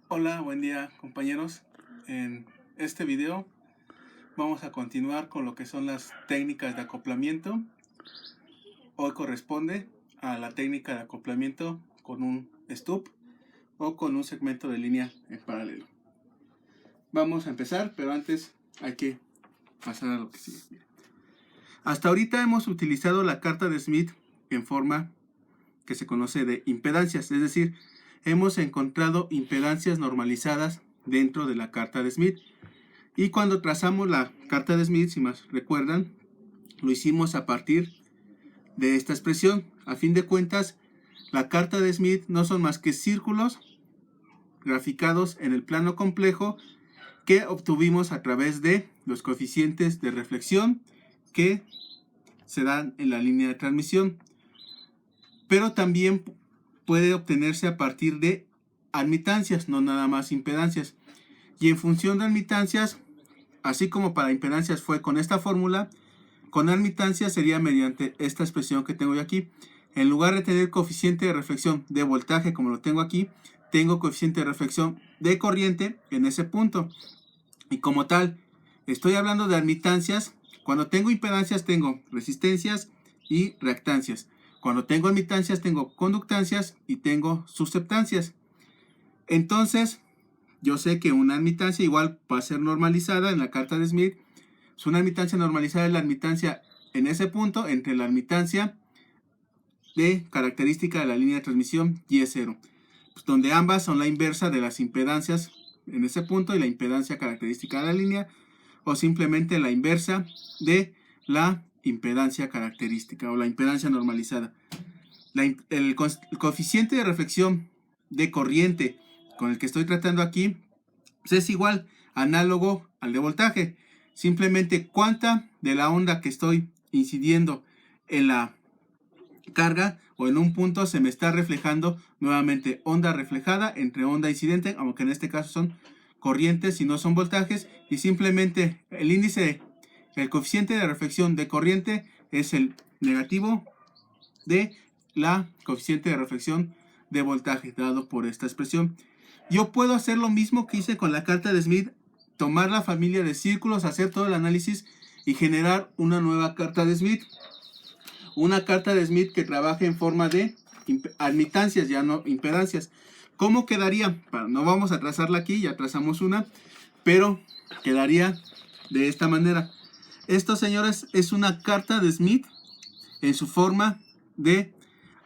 Hola, buen día compañeros. En este video vamos a continuar con lo que son las técnicas de acoplamiento. Hoy corresponde a la técnica de acoplamiento con un stub o con un segmento de línea en paralelo. Vamos a empezar, pero antes hay que pasar a lo que sigue. Hasta ahorita hemos utilizado la carta de Smith en forma que se conoce de impedancias, es decir, hemos encontrado impedancias normalizadas dentro de la carta de Smith. Y cuando trazamos la carta de Smith, si más recuerdan, lo hicimos a partir de esta expresión. A fin de cuentas, la carta de Smith no son más que círculos graficados en el plano complejo que obtuvimos a través de los coeficientes de reflexión que se dan en la línea de transmisión. Pero también puede obtenerse a partir de admitancias, no nada más impedancias. Y en función de admitancias, así como para impedancias fue con esta fórmula, con admitancias sería mediante esta expresión que tengo yo aquí. En lugar de tener coeficiente de reflexión de voltaje como lo tengo aquí, tengo coeficiente de reflexión de corriente en ese punto. Y como tal, estoy hablando de admitancias. Cuando tengo impedancias tengo resistencias y reactancias. Cuando tengo admitancias tengo conductancias y tengo susceptancias. Entonces, yo sé que una admitancia igual va a ser normalizada en la carta de Smith. Es una admitancia normalizada, es la admitancia en ese punto entre la admitancia de característica de la línea de transmisión y es 0, pues donde ambas son la inversa de las impedancias en ese punto y la impedancia característica de la línea, o simplemente la inversa de la impedancia característica o la impedancia normalizada. El coeficiente de reflexión de corriente con el que estoy tratando aquí pues es igual, análogo al de voltaje. Simplemente cuánta de la onda que estoy incidiendo en la carga o en un punto se me está reflejando nuevamente onda reflejada entre onda incidente, aunque en este caso son corrientes y no son voltajes, y simplemente el índice, el coeficiente de reflexión de corriente es el negativo de la coeficiente de reflexión de voltaje dado por esta expresión. Yo puedo hacer lo mismo que hice con la carta de Smith, tomar la familia de círculos, hacer todo el análisis y generar una nueva carta de Smith. Una carta de Smith que trabaje en forma de admitancias, ya no impedancias. ¿Cómo quedaría? No vamos a trazarla aquí, ya trazamos una, pero quedaría de esta manera. Esto, señores, es una carta de Smith en su forma de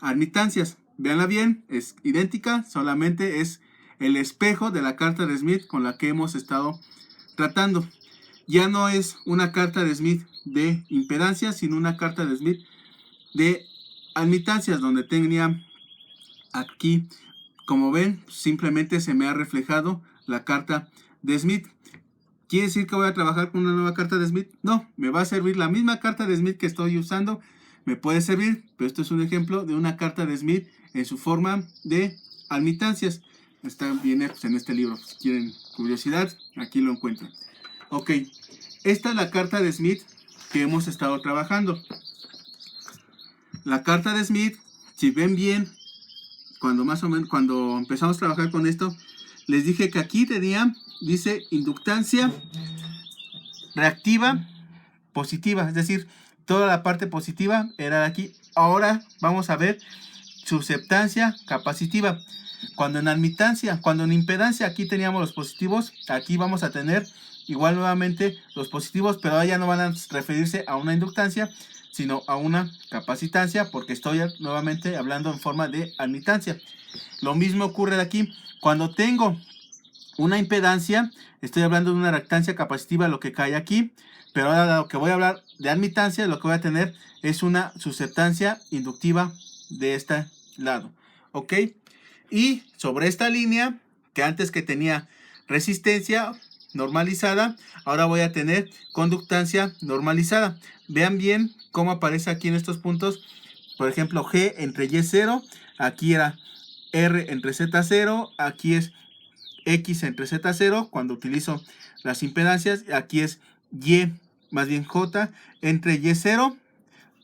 admitancias. Véanla bien, es idéntica, solamente es el espejo de la carta de Smith con la que hemos estado tratando. Ya no es una carta de Smith de impedancias, sino una carta de Smith de admitancias, donde tenía aquí, como ven, simplemente se me ha reflejado la carta de Smith. ¿Quiere decir que voy a trabajar con una nueva carta de Smith? No, me va a servir la misma carta de Smith que estoy usando. Me puede servir, pero esto es un ejemplo de una carta de Smith en su forma de admitancias. Viene pues, en este libro. Si quieren curiosidad, aquí lo encuentran. Ok, esta es la carta de Smith que hemos estado trabajando. La carta de Smith, si ven bien, cuando empezamos a trabajar con esto, les dije que aquí dice inductancia reactiva positiva, es decir, toda la parte positiva era de aquí. Ahora vamos a ver susceptancia capacitiva. Cuando en impedancia aquí teníamos los positivos, aquí vamos a tener igual nuevamente los positivos, pero ahora ya no van a referirse a una inductancia, sino a una capacitancia, porque estoy nuevamente hablando en forma de admitancia. Lo mismo ocurre de aquí. Cuando tengo una impedancia, estoy hablando de una reactancia capacitiva, lo que cae aquí, pero ahora lo que voy a hablar de admitancia, lo que voy a tener es una susceptancia inductiva de este lado. ¿Ok? Y sobre esta línea, que antes que tenía resistencia normalizada, ahora voy a tener conductancia normalizada. Vean bien cómo aparece aquí en estos puntos. Por ejemplo, G entre Y0, aquí era R entre Z0, aquí es X entre Z0 cuando utilizo las impedancias, aquí es Y, más bien J entre Y0,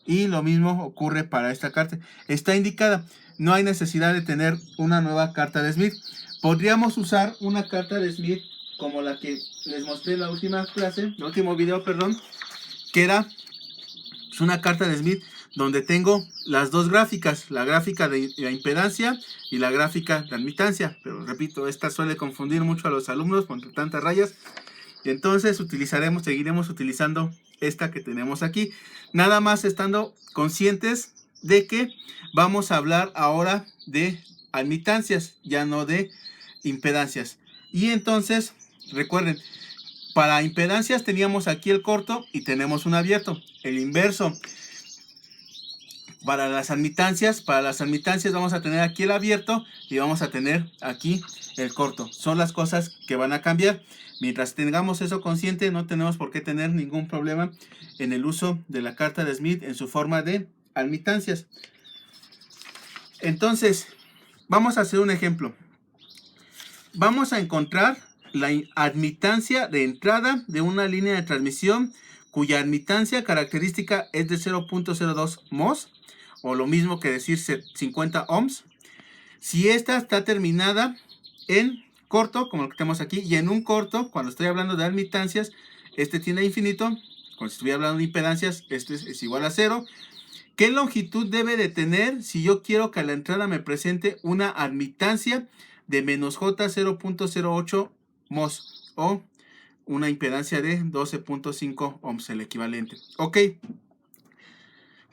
y lo mismo ocurre para esta carta. Está indicada, no hay necesidad de tener una nueva carta de Smith. podríamos usar una carta de Smith como la que les mostré en la última clase, el último video, perdón, que era una carta de Smith donde tengo las dos gráficas, la gráfica de la impedancia y la gráfica de admitancia. Pero repito, esta suele confundir mucho a los alumnos con tantas rayas. Y entonces seguiremos utilizando esta que tenemos aquí. Nada más estando conscientes de que vamos a hablar ahora de admitancias, ya no de impedancias. Y entonces, recuerden, para impedancias teníamos aquí el corto y tenemos un abierto. El inverso. Para las admitancias vamos a tener aquí el abierto y vamos a tener aquí el corto. Son las cosas que van a cambiar. Mientras tengamos eso consciente, no tenemos por qué tener ningún problema en el uso de la carta de Smith en su forma de admitancias. Entonces, vamos a hacer un ejemplo. Vamos a encontrar la admitancia de entrada de una línea de transmisión cuya admitancia característica es de 0.02 mos, o lo mismo que decir 50 ohms. Si esta está terminada en corto, como lo que tenemos aquí, y en un corto, cuando estoy hablando de admitancias, este tiene infinito. Cuando estuviera hablando de impedancias, este es igual a 0. ¿Qué longitud debe de tener si yo quiero que a la entrada me presente una admitancia de menos J 0.08 mos o una impedancia de 12.5 ohms, el equivalente? Ok.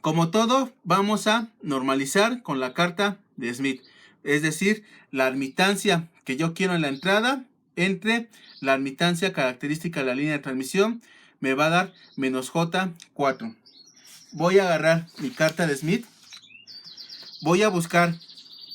Como todo, vamos a normalizar con la carta de Smith. Es decir, la admitancia que yo quiero en la entrada entre la admitancia característica de la línea de transmisión me va a dar menos J4. Voy a agarrar mi carta de Smith. Voy a buscar,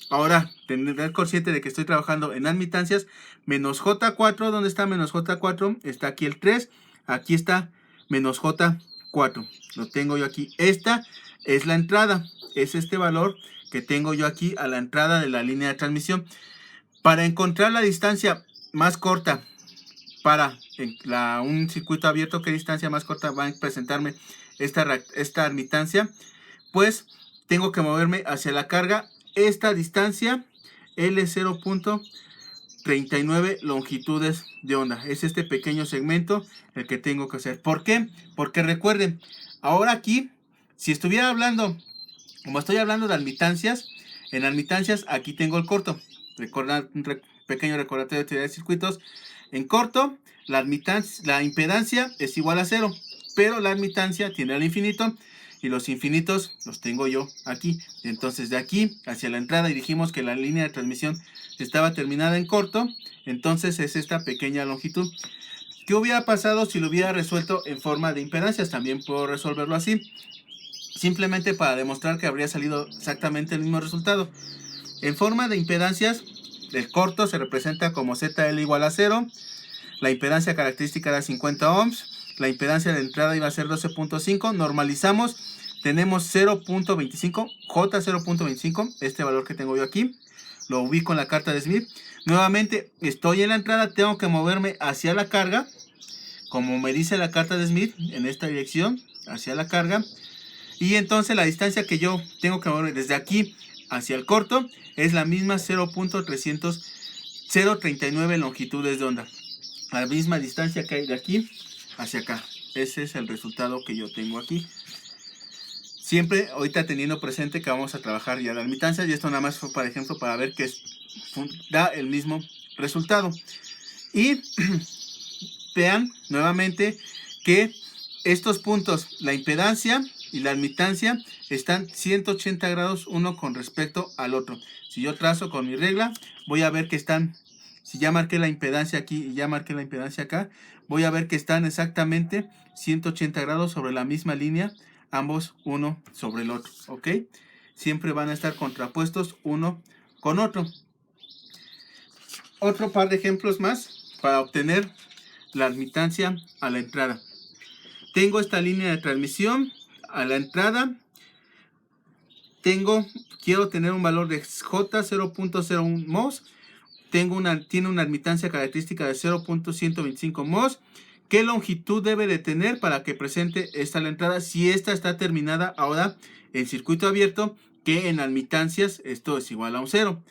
ahora, tener consciente de que estoy trabajando en admitancias. Menos J4, ¿dónde está menos J4? Está aquí el 3, aquí está menos J4. Lo tengo yo aquí. Esta es la entrada, es este valor que tengo yo aquí a la entrada de la línea de transmisión. Para encontrar la distancia más corta para un circuito abierto, ¿qué distancia más corta va a presentarme esta admitancia? Pues tengo que moverme hacia la carga. Esta distancia, L0.39 longitudes de onda. Es este pequeño segmento el que tengo que hacer. ¿Por qué? Porque recuerden, ahora aquí, si estuviera hablando, como estoy hablando de admitancias, en admitancias aquí tengo el corto. Recordar un pequeño recordatorio de teoría de circuitos. En corto, la impedancia es igual a 0, pero la admitancia tiene al infinito. Y los infinitos los tengo yo aquí. Entonces de aquí hacia la entrada, y dijimos que la línea de transmisión estaba terminada en corto, entonces es esta pequeña longitud. ¿Qué hubiera pasado si lo hubiera resuelto en forma de impedancias? También puedo resolverlo así, simplemente para demostrar que habría salido exactamente el mismo resultado. En forma de impedancias, el corto se representa como ZL igual a 0, la impedancia característica era 50 ohms, la impedancia de entrada iba a ser 12.5, normalizamos, tenemos 0.25, J 0.25, este valor que tengo yo aquí, lo ubico en la carta de Smith. Nuevamente estoy en la entrada, tengo que moverme hacia la carga, como me dice la carta de Smith, en esta dirección, hacia la carga, y entonces la distancia que yo tengo que moverme desde aquí hacia el corto es la misma 0.39 longitudes de onda. A la misma distancia que hay de aquí hacia acá. Ese es el resultado que yo tengo aquí. Siempre ahorita teniendo presente que vamos a trabajar ya la admitancia, y esto nada más fue, por ejemplo, para ver que da el mismo resultado. Y vean nuevamente que estos puntos, la impedancia y la admitancia, están 180 grados uno con respecto al otro. Si yo trazo con mi regla, voy a ver que están, si ya marqué la impedancia aquí y ya marqué la impedancia acá, voy a ver que están exactamente 180 grados sobre la misma línea, ambos uno sobre el otro, ¿ok? Siempre van a estar contrapuestos uno con otro. Otro par de ejemplos más para obtener la admitancia a la entrada. Tengo esta línea de transmisión a la entrada. Quiero tener un valor de J 0.01 mos. Tiene una admitancia característica de 0.125 mos. ¿Qué longitud debe de tener para que presente esta la entrada? Si esta está terminada ahora en circuito abierto, que en admitancias esto es igual a un 0.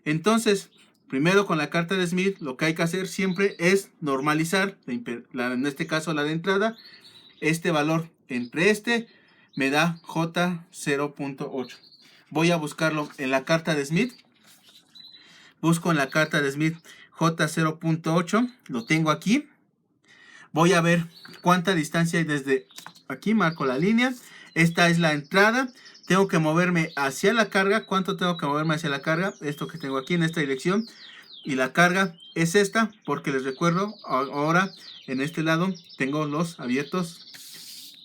Entonces, Primero, con la carta de Smith, lo que hay que hacer siempre es normalizar, en este caso la de entrada, este valor entre este me da J0.8. Voy a buscarlo en la carta de Smith. Busco en la carta de Smith J0.8, lo tengo aquí. Voy a ver cuánta distancia hay desde aquí, marco la línea. Esta es la entrada. Tengo que moverme hacia la carga. ¿Cuánto tengo que moverme hacia la carga? Esto que tengo aquí en esta dirección. Y la carga es esta, porque les recuerdo, ahora en este lado tengo los abiertos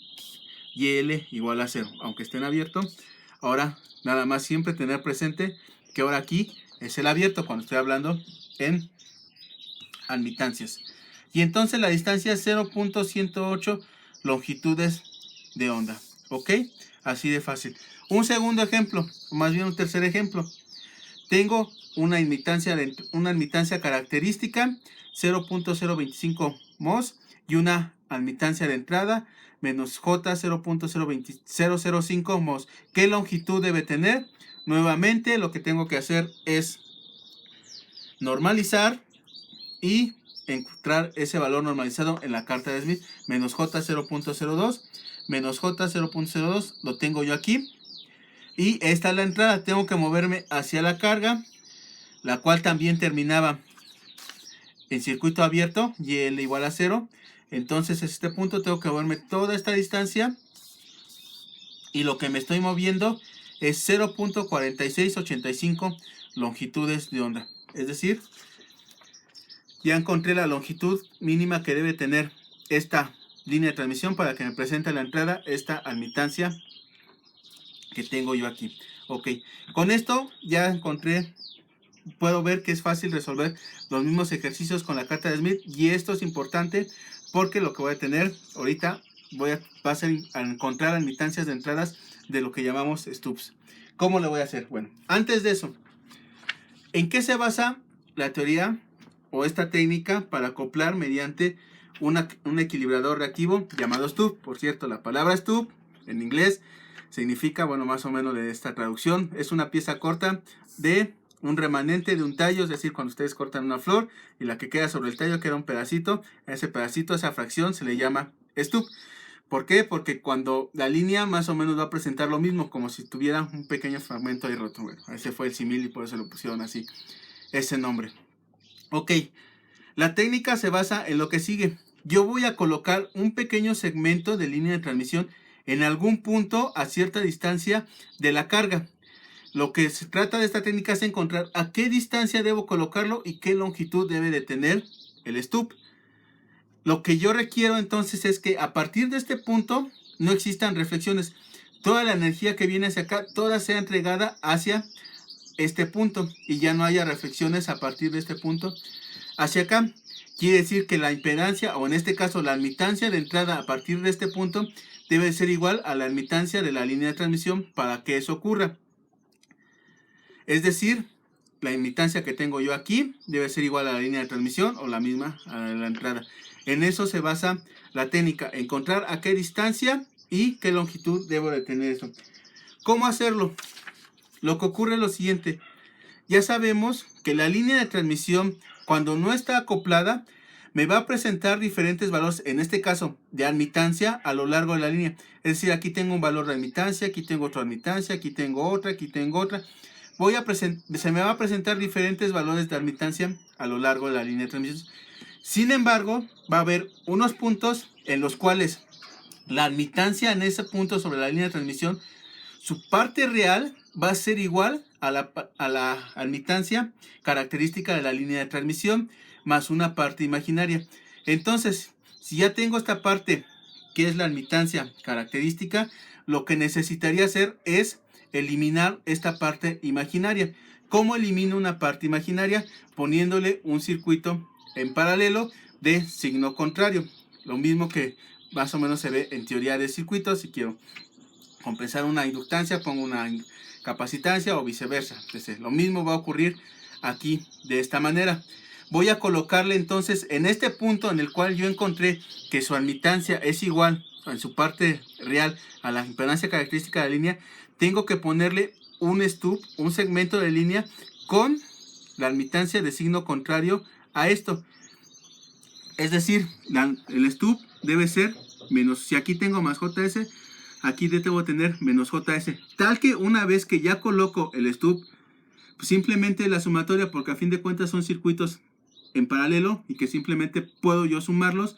y L igual a 0, aunque estén abiertos. Ahora nada más siempre tener presente que ahora aquí es el abierto cuando estoy hablando en admitancias. Y entonces la distancia es 0.108 longitudes de onda. ¿Ok? Así de fácil. Un segundo ejemplo, o más bien un tercer ejemplo. Tengo una admitancia característica 0.025 mos y una admitancia de entrada menos J 0.005 mos. ¿Qué longitud debe tener? Nuevamente lo que tengo que hacer es normalizar y encontrar ese valor normalizado en la carta de Smith. Menos J 0.02 menos J 0.02 lo tengo yo aquí. Y esta es la entrada. Tengo que moverme hacia la carga, la cual también terminaba en circuito abierto, y L igual a 0. Entonces, a este punto tengo que moverme toda esta distancia. Y lo que me estoy moviendo es 0.4685 longitudes de onda. Es decir, ya encontré la longitud mínima que debe tener esta línea de transmisión para que me presente la entrada esta admitancia que tengo yo aquí. Ok, con esto ya encontré, puedo ver que es fácil resolver los mismos ejercicios con la carta de Smith. Y esto es importante porque lo que voy a tener ahorita va a ser a encontrar admitancias de entradas de lo que llamamos stubs. ¿Cómo lo voy a hacer? Bueno, antes de eso, ¿en qué se basa la teoría o esta técnica para acoplar mediante un equilibrador reactivo llamado stub? Por cierto, la palabra stub en inglés significa, bueno, más o menos de esta traducción, es una pieza corta de un remanente de un tallo. Es decir, cuando ustedes cortan una flor y la que queda sobre el tallo queda un pedacito, a ese pedacito, esa fracción se le llama stub. ¿Por qué? Porque cuando la línea más o menos va a presentar lo mismo, como si tuviera un pequeño fragmento ahí roto. Bueno, ese fue el símil y por eso lo pusieron así, ese nombre. Ok, la técnica se basa en lo que sigue. Yo voy a colocar un pequeño segmento de línea de transmisión en algún punto a cierta distancia de la carga. Lo que se trata de esta técnica es encontrar a qué distancia debo colocarlo y qué longitud debe de tener el stub. Lo que yo requiero entonces es que a partir de este punto no existan reflexiones. Toda la energía que viene hacia acá, toda sea entregada hacia este punto y ya no haya reflexiones a partir de este punto hacia acá. Quiere decir que la impedancia, o en este caso la admitancia de entrada a partir de este punto, debe ser igual a la admitancia de la línea de transmisión para que eso ocurra. Es decir, la admitancia que tengo yo aquí debe ser igual a la línea de transmisión o la misma a la entrada. En eso se basa la técnica, encontrar a qué distancia y qué longitud debo de tener esto. ¿Cómo hacerlo? Lo que ocurre es lo siguiente. Ya sabemos que la línea de transmisión, cuando no está acoplada, me va a presentar diferentes valores, en este caso de admitancia a lo largo de la línea. Es decir, aquí tengo un valor de admitancia, aquí tengo otra admitancia, aquí tengo otra, aquí tengo otra. Se me va a presentar diferentes valores de admitancia a lo largo de la línea de transmisión. Sin embargo, va a haber unos puntos en los cuales la admitancia en ese punto sobre la línea de transmisión, su parte real va a ser igual a la admitancia característica de la línea de transmisión más una parte imaginaria. Entonces, si ya tengo esta parte que es la admitancia característica, lo que necesitaría hacer es eliminar esta parte imaginaria. ¿Cómo elimino una parte imaginaria? Poniéndole un circuito en paralelo de signo contrario. Lo mismo que más o menos se ve en teoría de circuitos. Si quiero compensar una inductancia, pongo una capacitancia o viceversa. Entonces, lo mismo va a ocurrir aquí de esta manera. Voy a colocarle entonces en este punto en el cual yo encontré que su admitancia es igual en su parte real a la impedancia característica de la línea. Tengo que ponerle un stub, un segmento de línea con la admitancia de signo contrario a esto. Es decir, el stub debe ser menos, si aquí tengo más JS, aquí debo tener menos JS. Tal que una vez que ya coloco el stub, pues simplemente la sumatoria, porque a fin de cuentas son circuitos en paralelo y que simplemente puedo yo sumarlos.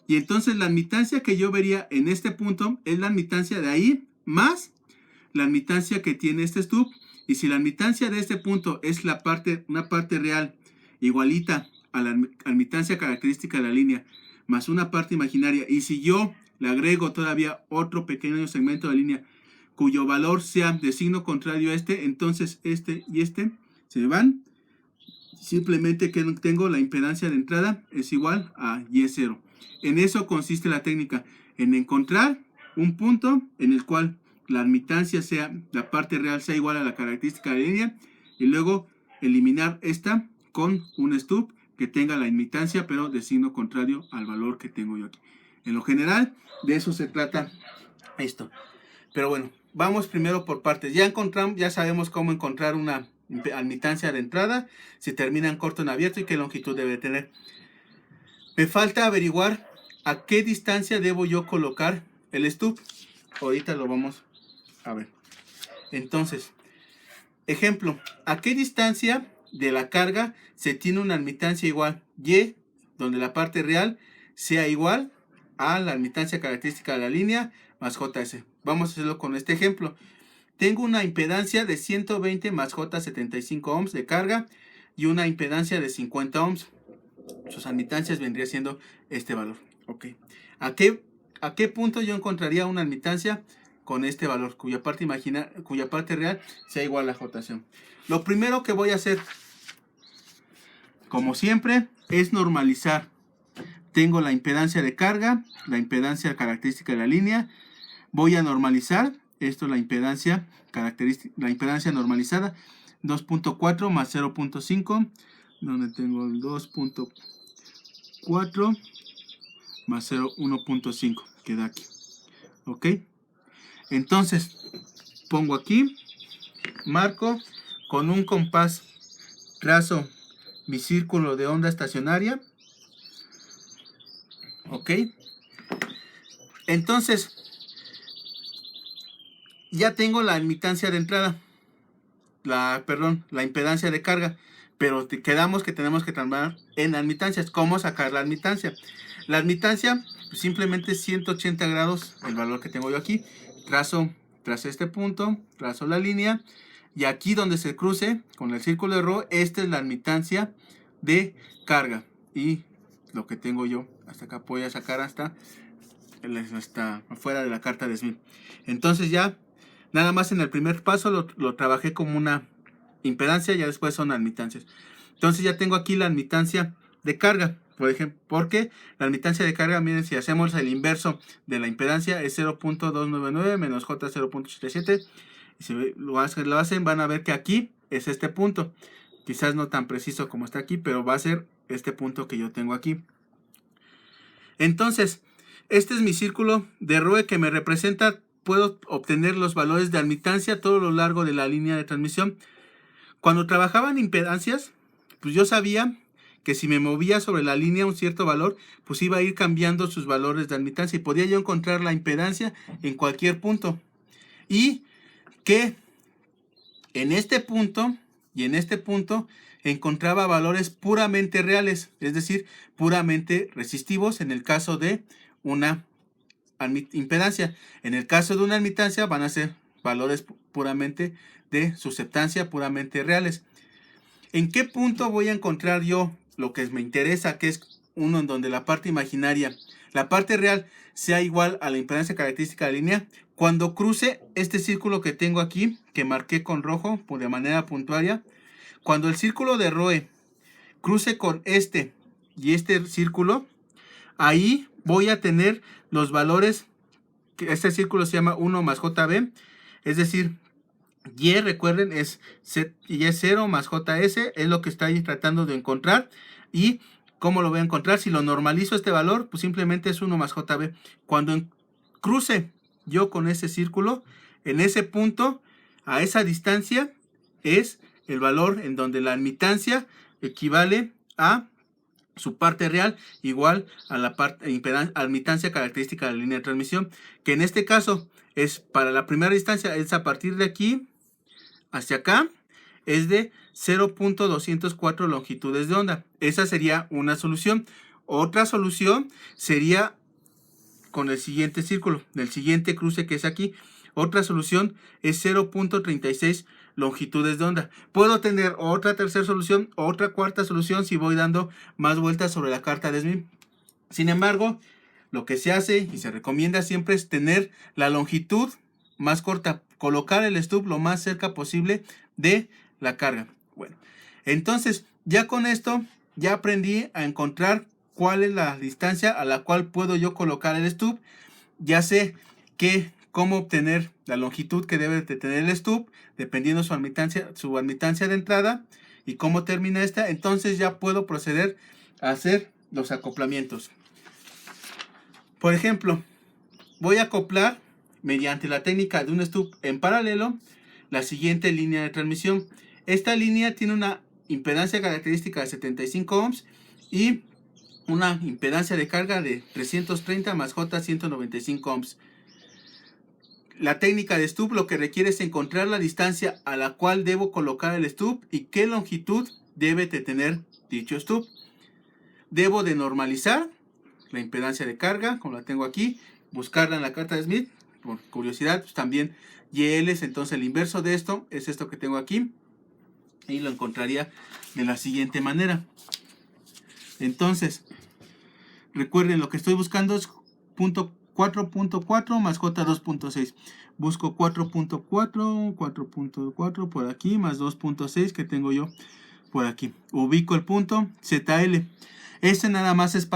Y entonces la admitancia que yo vería en este punto es la admitancia de ahí más la admitancia que tiene este stub. Y si la admitancia de este punto es una parte real igualita a la admitancia característica de la línea más una parte imaginaria, y si yo le agrego todavía otro pequeño segmento de línea cuyo valor sea de signo contrario a este, entonces este y este se van. Simplemente que tengo la impedancia de entrada es igual a Y0. En eso consiste la técnica, en encontrar un punto en el cual la admitancia sea, la parte real sea igual a la característica de la línea, y luego eliminar esta con un stub que tenga la admitancia pero de signo contrario al valor que tengo yo aquí. En lo general, de eso se trata esto. Pero bueno, vamos primero por partes. Ya sabemos cómo encontrar una admitancia de entrada, si termina en corto o en abierto y qué longitud debe tener. Me falta averiguar a qué distancia debo yo colocar el stub. Ahorita lo vamos a ver. Entonces, ejemplo, ¿a qué distancia de la carga se tiene una admitancia igual? Y, donde la parte real sea igual a la admitancia característica de la línea más JS. Vamos a hacerlo con este ejemplo. Tengo una impedancia de 120 más J75 ohms de carga y una impedancia de 50 ohms. Sus admitancias vendría siendo este valor. Ok. ¿A qué punto yo encontraría una admitancia con este valor cuya parte real sea igual a J? Lo primero que voy a hacer, como siempre, es normalizar. Tengo la impedancia de carga, la impedancia característica de la línea. Voy a normalizar esto, la impedancia normalizada, 2.4 más 0.5, donde tengo el 2.4 más 1.5, queda aquí. Ok, entonces pongo aquí, marco con un compás, trazo mi círculo de onda estacionaria. Ok, entonces ya tengo la admitancia de entrada, la impedancia de carga, pero quedamos que tenemos que trabajar en admitancias. ¿Cómo sacar la admitancia? La admitancia, pues simplemente 180 grados, el valor que tengo yo aquí, trazo este punto, trazo la línea, y aquí donde se cruce con el círculo de Rho, esta es la admitancia de carga, y lo que tengo yo, hasta acá voy a sacar hasta afuera de la carta de Smith. Entonces ya, nada más en el primer paso lo trabajé como una impedancia, ya después son admitancias. Entonces ya tengo aquí la admitancia de carga, por ejemplo, porque la admitancia de carga, miren, si hacemos el inverso de la impedancia, es 0.299 menos J 0.87. Y si lo hacen, van a ver que aquí es este punto. Quizás no tan preciso como está aquí, pero va a ser este punto que yo tengo aquí. Entonces, este es mi círculo de Roe que me representa. Puedo obtener los valores de admitancia a todo lo largo de la línea de transmisión. Cuando trabajaba en impedancias, pues yo sabía que si me movía sobre la línea un cierto valor, pues iba a ir cambiando sus valores de admitancia y podía yo encontrar la impedancia en cualquier punto. Y que en este punto y en este punto encontraba valores puramente reales, es decir, puramente resistivos en el caso de una impedancia. En el caso de una admitancia van a ser valores puramente de susceptancia, puramente reales. ¿En qué punto voy a encontrar yo lo que me interesa, que es uno en donde la parte imaginaria, la parte real, sea igual a la impedancia característica de la línea? Cuando cruce este círculo que tengo aquí, que marqué con rojo de manera puntuaria, cuando el círculo de Roe cruce con este y este círculo, ahí voy a tener los valores, que este círculo se llama 1 más JB, es decir, Y, recuerden, es Y0 más JS, es lo que estoy tratando de encontrar. ¿Y cómo lo voy a encontrar? Si lo normalizo este valor, pues simplemente es 1 más JB. Cuando cruce yo con ese círculo, en ese punto, a esa distancia, es el valor en donde la admitancia equivale a su parte real igual a la admitancia característica de la línea de transmisión, que en este caso es para la primera distancia, es a partir de aquí hacia acá, es de 0.204 longitudes de onda. Esa sería una solución. Otra solución sería con el siguiente círculo, del siguiente cruce que es aquí. Otra solución es 0.36 longitudes de onda. Puedo tener otra tercera solución, otra cuarta solución si voy dando más vueltas sobre la carta de Smith. Sin embargo, lo que se hace y se recomienda siempre es tener la longitud más corta, colocar el stub lo más cerca posible de la carga. Bueno, entonces ya con esto ya aprendí a encontrar cuál es la distancia a la cual puedo yo colocar el stub. Ya sé cómo obtener la longitud que debe de tener el stub dependiendo su admitancia de entrada y cómo termina esta. Entonces ya puedo proceder a hacer los acoplamientos. Por ejemplo, voy a acoplar mediante la técnica de un stub en paralelo la siguiente línea de transmisión. Esta línea tiene una impedancia característica de 75 ohms y una impedancia de carga de 330 más J 195 ohms. La técnica de stub lo que requiere es encontrar la distancia a la cual debo colocar el stub y qué longitud debe de tener dicho stub. Debo de normalizar la impedancia de carga, como la tengo aquí, buscarla en la carta de Smith, por curiosidad, pues también YLs, entonces el inverso de esto es esto que tengo aquí, y lo encontraría de la siguiente manera. Entonces, recuerden, lo que estoy buscando es punto 4.4 más J 2.6. Busco 4.4 por aquí, más 2.6 que tengo yo por aquí. Ubico el punto ZL. Este nada más es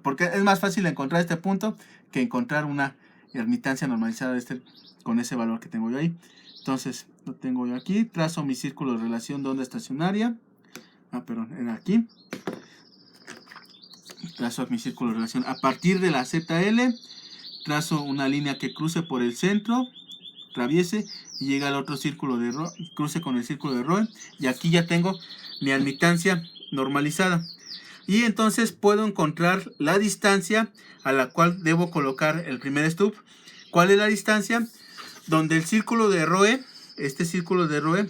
porque es más fácil encontrar este punto que encontrar una admitancia normalizada con ese valor que tengo yo ahí. Entonces lo tengo yo aquí, trazo mi círculo de relación de onda estacionaria. Era aquí. Trazo mi círculo de relación a partir de la ZL, trazo una línea que cruce por el centro, atraviese y llega al otro círculo de cruce con el círculo de Roe, y aquí ya tengo mi admitancia normalizada. Y entonces puedo encontrar la distancia a la cual debo colocar el primer stub. ¿Cuál es la distancia? Donde el círculo de Roe, este círculo de Roe,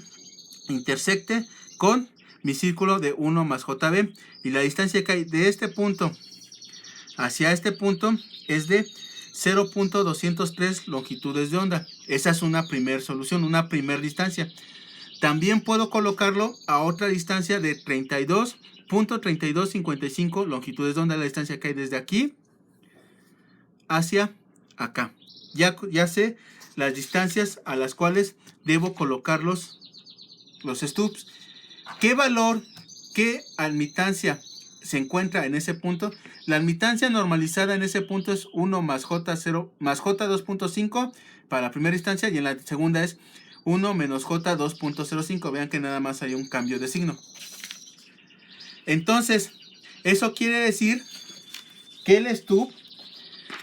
intersecte con mi círculo de 1 más JB. Y la distancia que hay de este punto hacia este punto es de 0.203 longitudes de onda. Esa es una primera solución, una primera distancia. También puedo colocarlo a otra distancia de 32.3255 longitudes de onda, la distancia que hay desde aquí hacia acá. Ya sé las distancias a las cuales debo colocar los stubs. ¿Qué valor, qué admitancia se encuentra en ese punto? La admitancia normalizada en ese punto es 1 más J0 más J 2.5 para la primera instancia, y en la segunda es 1 menos J 2.05. Vean que nada más hay un cambio de signo. Entonces, eso quiere decir que el stub,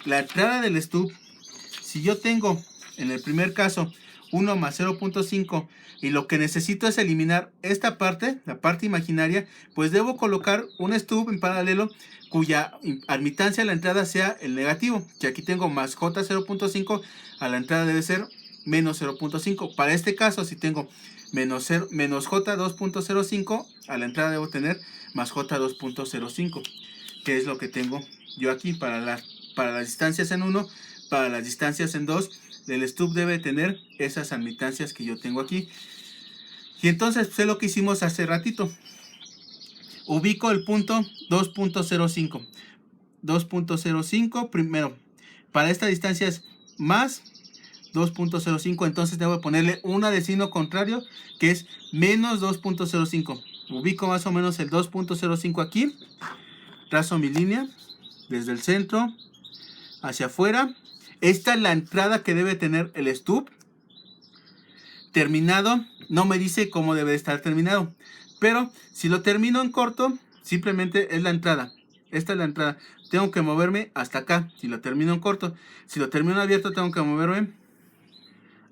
la entrada del stub, si yo tengo en el primer caso 1 más 0.5 y lo que necesito es eliminar esta parte, la parte imaginaria, pues debo colocar un stub en paralelo cuya admitancia a la entrada sea el negativo, que aquí tengo más J 0.5, a la entrada debe ser menos 0.5. Para este caso, si tengo menos J 2.05, a la entrada debo tener más J 2.05, que es lo que tengo yo aquí para las distancias en 1, para las distancias en 2. El stub debe tener esas admitancias que yo tengo aquí. Y entonces sé lo que hicimos hace ratito. Ubico el punto 2.05. 2.05 primero. Para esta distancia es más 2.05. Entonces debo ponerle una de signo contrario que es menos 2.05. Ubico más o menos el 2.05 aquí. Trazo mi línea desde el centro hacia afuera. Esta es la entrada que debe tener el stub. Terminado, no me dice cómo debe estar terminado. Pero si lo termino en corto, simplemente es la entrada. Esta es la entrada. Tengo que moverme hasta acá. Si lo termino en corto. Si lo termino abierto, tengo que moverme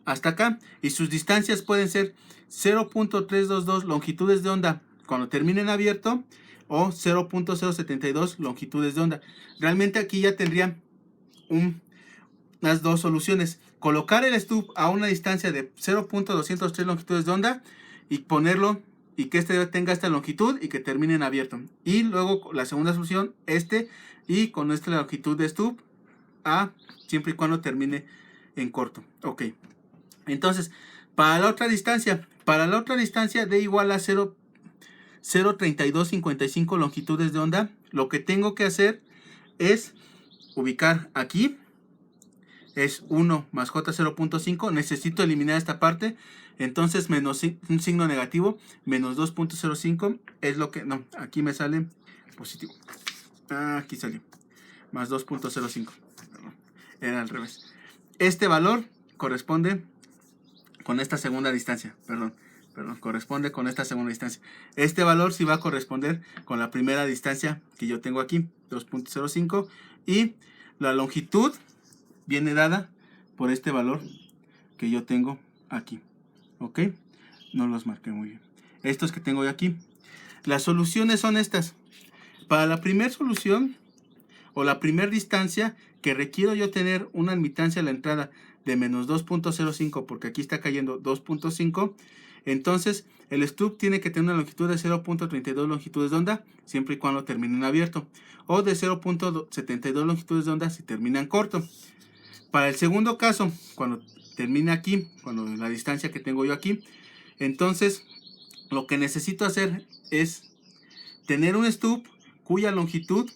hasta acá. Y sus distancias pueden ser 0.322 longitudes de onda cuando termine en abierto o 0.072 longitudes de onda. Realmente aquí ya tendría unas dos soluciones. Colocar el stub a una distancia de 0.203 longitudes de onda y ponerlo y que este tenga esta longitud y que termine en abierto. Y luego la segunda solución, y con esta longitud de stub siempre y cuando termine en corto. Ok. Entonces, para la otra distancia D igual a 0.3255 longitudes de onda, lo que tengo que hacer es ubicar aquí, es 1 más J 0.5, necesito eliminar esta parte, entonces menos un signo negativo, menos 2.05 es lo que, no, aquí me sale positivo, aquí salió, más 2.05, era al revés. Este valor corresponde con esta segunda distancia, corresponde con esta segunda distancia. Este valor sí va a corresponder con la primera distancia que yo tengo aquí, 2.05, y la longitud viene dada por este valor que yo tengo aquí. ¿Ok? No los marqué muy bien. Estos que tengo aquí. Las soluciones son estas. Para la primera solución o la primera distancia que requiero yo tener una admitancia a la entrada de menos 2.05 porque aquí está cayendo 2.5, entonces el stub tiene que tener una longitud de 0.32 longitudes de onda siempre y cuando termine en abierto, o de 0.72 longitudes de onda si termina en corto. Para el segundo caso, cuando termine aquí, cuando la distancia que tengo yo aquí, entonces lo que necesito hacer es tener un stub cuya longitud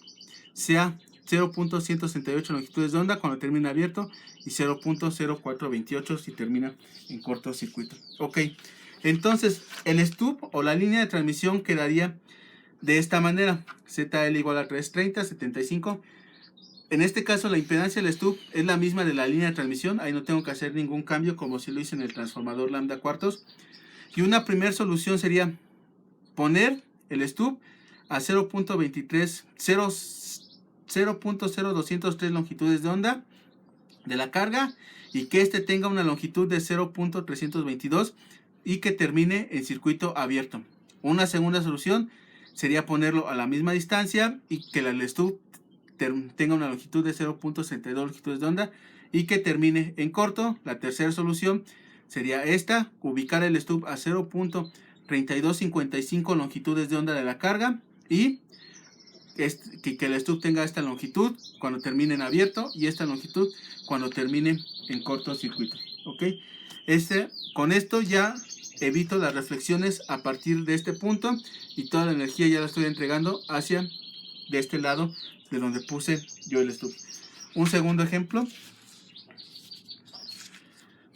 sea 0.168 longitudes de onda cuando termina abierto y 0.0428 si termina en cortocircuito. Ok, entonces el stub o la línea de transmisión quedaría de esta manera: ZL igual a 330, 75. En este caso la impedancia del stub es la misma de la línea de transmisión, ahí no tengo que hacer ningún cambio como si lo hice en el transformador lambda cuartos. Y una primera solución sería poner el stub a 0.0203 longitudes de onda de la carga y que este tenga una longitud de 0.322 y que termine en circuito abierto. Una segunda solución sería ponerlo a la misma distancia y que el stub tenga una longitud de 0.62 longitudes de onda y que termine en corto. La tercera solución sería esta: ubicar el stub a 0.3255 longitudes de onda de la carga y que el stub tenga esta longitud cuando termine en abierto y esta longitud cuando termine en cortocircuito. ¿Ok? Con esto ya evito las reflexiones a partir de este punto y toda la energía ya la estoy entregando hacia de este lado de donde puse yo el stub. Un segundo ejemplo.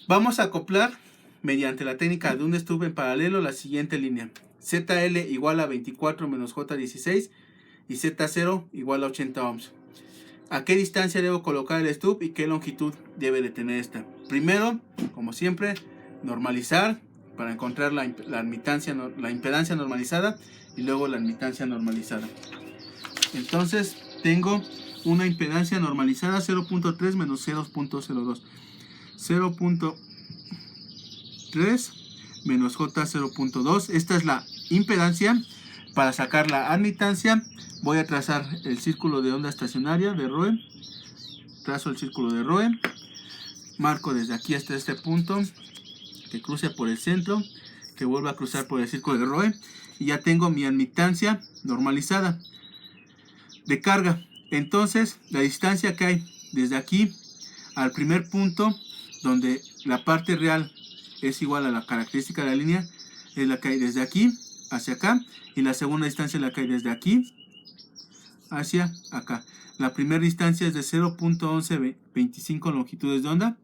Vamos a acoplar mediante la técnica de un stub en paralelo la siguiente línea: ZL igual a 24 menos J16 y Z0 igual a 80 ohms. ¿A qué distancia debo colocar el stub y qué longitud debe de tener esta? Primero, como siempre, normalizar para encontrar la impedancia normalizada y luego la admitancia normalizada. Entonces tengo una impedancia normalizada 0.3 menos 0.02. 0.3 menos J 0.2. Esta es la impedancia. Para sacar la admitancia voy a trazar el círculo de onda estacionaria de Roe. Trazo el círculo de Roe. Marco desde aquí hasta este punto, que cruce por el centro, que vuelva a cruzar por el círculo de Roe, y ya tengo mi admitancia normalizada de carga. Entonces la distancia que hay desde aquí al primer punto, donde la parte real es igual a la característica de la línea, es la que hay desde aquí hacia acá, y la segunda distancia es la que hay desde aquí hacia acá. La primera distancia es de 0.1125 longitudes de onda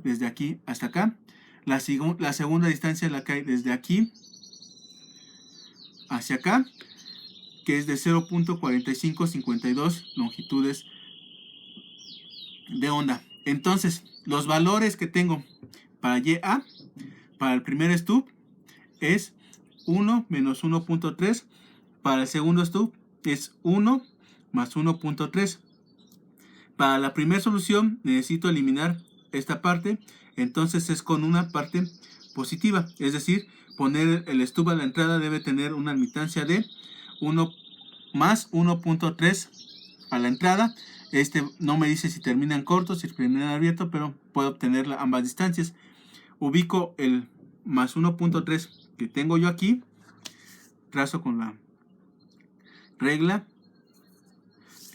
desde aquí hasta acá. La segunda distancia es la que hay desde aquí hacia acá, que es de 0.4552 longitudes de onda. Entonces los valores que tengo para YA, para el primer stub, es 1 menos 1.3. Para el segundo stub es 1 más 1.3. Para la primera solución necesito eliminar esta parte. entonces es con una parte positiva. Es decir, poner el stub a la entrada debe tener una admitancia de 1 más 1.3 a la entrada. No me dice si termina en corto, si termina en abierto, pero puedo obtener ambas distancias. Ubico el más 1.3 que tengo yo aquí, trazo con la regla,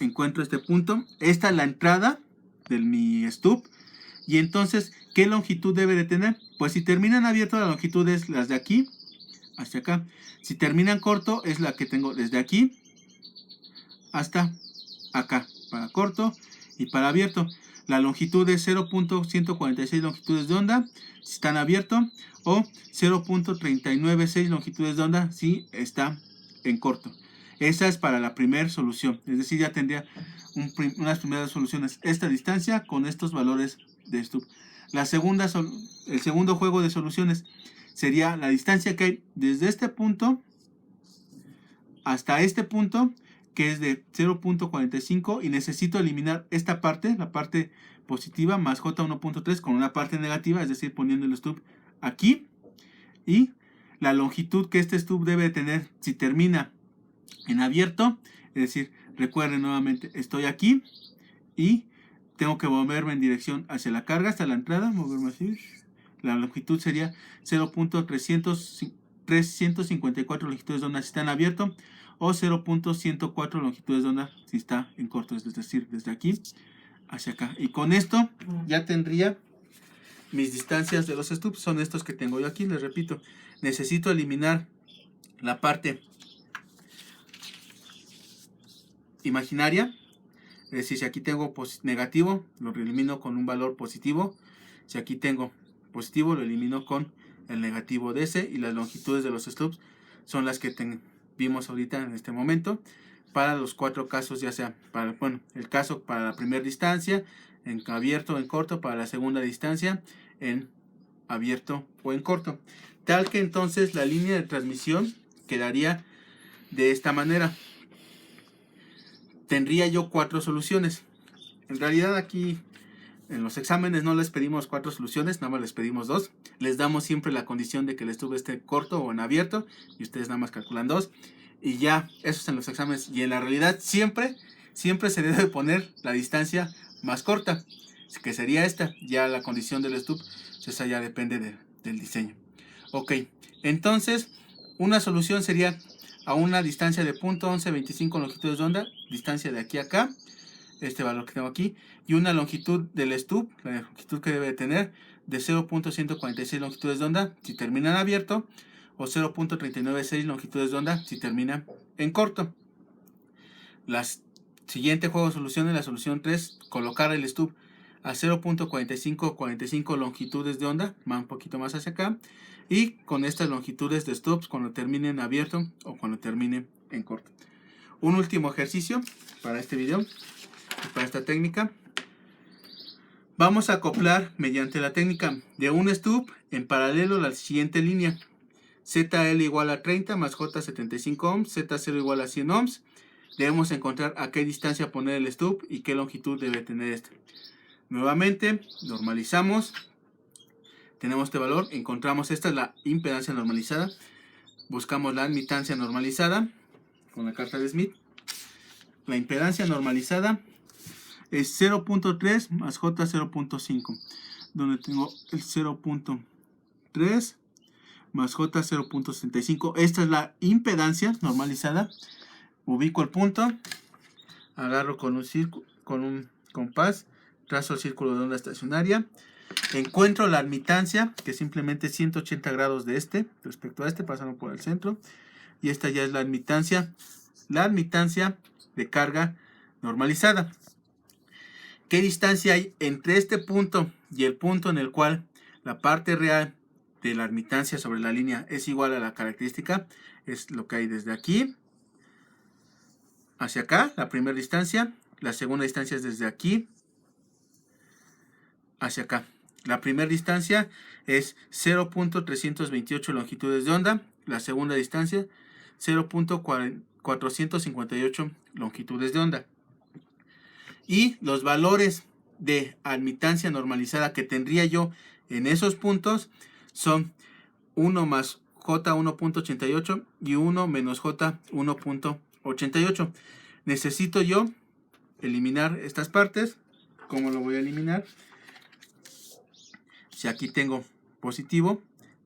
encuentro este punto. Esta es la entrada de mi stub. Y entonces, ¿qué longitud debe de tener? Pues si terminan abierto, la longitud es las de aquí hasta acá. Si terminan corto, es la que tengo desde aquí hasta acá, para corto. Y para abierto, la longitud es 0.146 longitudes de onda si están abiertos, o 0.396 longitudes de onda si está en corto. Esa es para la primera solución, es decir, ya tendría unas primeras soluciones. Esta distancia con estos valores de stub. El segundo juego de soluciones sería la distancia que hay desde este punto hasta este punto, que es de 0.45, y necesito eliminar esta parte, la parte positiva, más J1.3 con una parte negativa, es decir, poniendo el stub aquí, y la longitud que este stub debe tener si termina en abierto, es decir, recuerden nuevamente, estoy aquí y tengo que moverme en dirección hacia la carga, hasta la entrada, moverme así. La longitud sería 0.354 longitudes de onda si está en abierto, o 0.104 longitudes de onda si está en corto, es decir, desde aquí hacia acá. Y con esto ya tendría mis distancias de los stubs. Son estos que tengo yo aquí. Les repito, necesito eliminar la parte imaginaria. Es decir, si aquí tengo negativo, lo elimino con un valor positivo. Si aquí tengo positivo, lo elimino con el negativo de ese. Y las longitudes de los stubs son las que vimos ahorita en este momento. Para los 4 casos, ya sea para, el caso para la primera distancia, en abierto o en corto, para la segunda distancia, en abierto o en corto. Tal que entonces la línea de transmisión quedaría de esta manera. Tendría yo 4 soluciones. En realidad aquí en los exámenes no les pedimos 4 soluciones, nada más les pedimos 2. Les damos siempre la condición de que el stub esté corto o en abierto, y ustedes nada más calculan 2. Y ya, eso es en los exámenes. Y en la realidad siempre se debe poner la distancia más corta, que sería esta. Ya la condición del stub, esa ya depende del diseño. Ok, entonces una solución sería a una distancia de 0.1125 longitudes de onda, distancia de aquí a acá, este valor que tengo aquí, y una longitud del stub, la longitud que debe tener, de 0.146 longitudes de onda si termina en abierto, o 0.396 longitudes de onda si termina en corto. Siguiente juego de soluciones, la solución 3, colocar el stub a 0.45 longitudes de onda, un poquito más hacia acá, y con estas longitudes de stubs cuando termine en abierto o cuando termine en corto. Un último ejercicio para este video, para esta técnica. Vamos a acoplar mediante la técnica de un stub en paralelo la siguiente línea. ZL igual a 30 más J 75 ohms, Z0 igual a 100 ohms. Debemos encontrar a qué distancia poner el stub y qué longitud debe tener este. Nuevamente, normalizamos. Tenemos este valor, encontramos, esta es la impedancia normalizada. Buscamos la admitancia normalizada con la carta de Smith. La impedancia normalizada es 0.3 más J 0.5, donde tengo el 0.3 más J 0.65. Esta es la impedancia normalizada. Ubico el punto, agarro con un compás, trazo el círculo de onda estacionaria, encuentro la admitancia, que simplemente es 180 grados de respecto a pasando por el centro, y esta ya es la admitancia de carga normalizada. ¿Qué distancia hay entre este punto y el punto en el cual la parte real de la admitancia sobre la línea es igual a la característica? Es lo que hay desde aquí hacia acá, la primera distancia. La segunda distancia es desde aquí hacia acá. La primera distancia es 0.328 longitudes de onda. La segunda distancia 0.458 longitudes de onda. Y los valores de admitancia normalizada que tendría yo en esos puntos son 1 más J 1.88 y 1 menos J 1.88. Necesito yo eliminar estas partes. ¿Cómo lo voy a eliminar? Si aquí tengo positivo,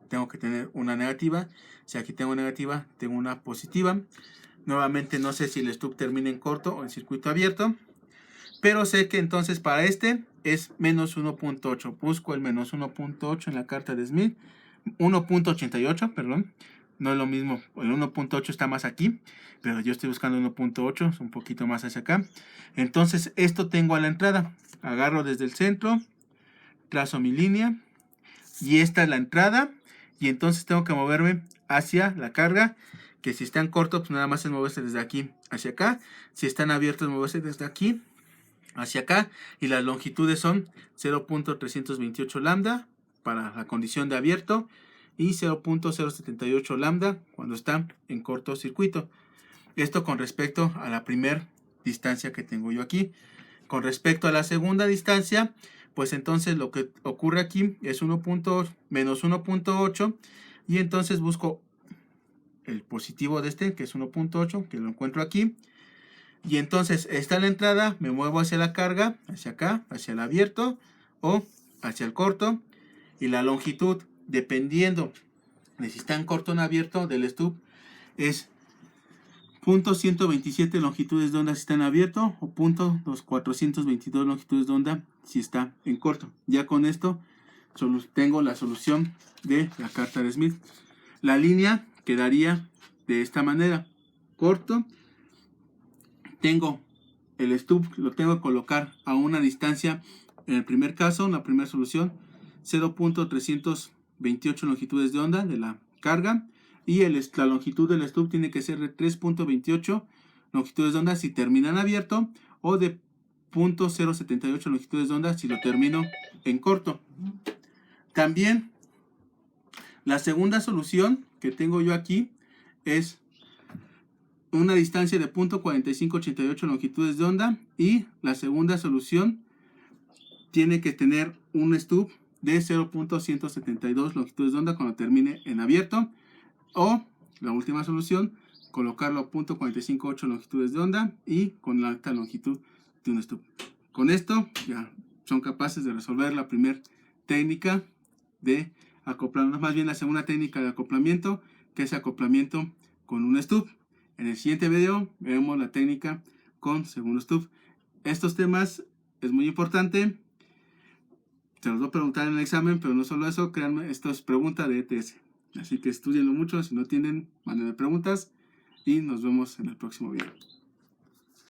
tengo que tener una negativa. Si aquí tengo negativa, tengo una positiva. Nuevamente no sé si el stub termina en corto o en circuito abierto, pero sé que entonces para este es menos 1.8. Busco el menos 1.8 en la carta de Smith. 1.88, perdón. No es lo mismo, el 1.8 está más aquí, pero yo estoy buscando 1.8, es un poquito más hacia acá. Entonces esto tengo a la entrada. Agarro desde el centro, trazo mi línea y esta es la entrada. Y entonces tengo que moverme hacia la carga, que si están cortos, pues nada más es moverse desde aquí hacia acá. Si están abiertos, moverse desde aquí hacia acá. Y las longitudes son 0.328 lambda para la condición de abierto y 0.078 lambda cuando está en cortocircuito. Esto con respecto a la primera distancia que tengo yo aquí. Con respecto a la segunda distancia, pues entonces lo que ocurre aquí es menos 1.8 y entonces busco el positivo de este, que es 1.8, que lo encuentro aquí. Y entonces está la entrada, me muevo hacia la carga, hacia acá, hacia el abierto o hacia el corto. Y la longitud, dependiendo de si está en corto o en abierto del stub, es .127 longitudes de onda si está en abierto o .422 longitudes de onda si está en corto. Ya con esto tengo la solución de la carta de Smith. La línea quedaría de esta manera. Corto, tengo el stub, lo tengo que colocar a una distancia, en el primer caso, en la primera solución, 0.328 longitudes de onda de la carga, y la longitud del stub tiene que ser de 3.28 longitudes de onda si termina en abierto, o de 0.078 longitudes de onda si lo termino en corto. También la segunda solución que tengo yo aquí es una distancia de 0.4588 longitudes de onda, y la segunda solución tiene que tener un stub de 0.172 longitudes de onda cuando termine en abierto, o la última solución, colocarlo a 0.458 longitudes de onda y con la alta longitud de un stub. Con esto ya son capaces de resolver la primera técnica de acoplamiento, más bien la segunda técnica de acoplamiento, que es acoplamiento con un stub. En el siguiente video veremos la técnica con segundo stub. Estos temas es muy importante, se los voy a preguntar en el examen, pero no solo eso, créanme, esto es pregunta de ETS. Así que estudienlo mucho, si no tienen, mándenme preguntas y nos vemos en el próximo video.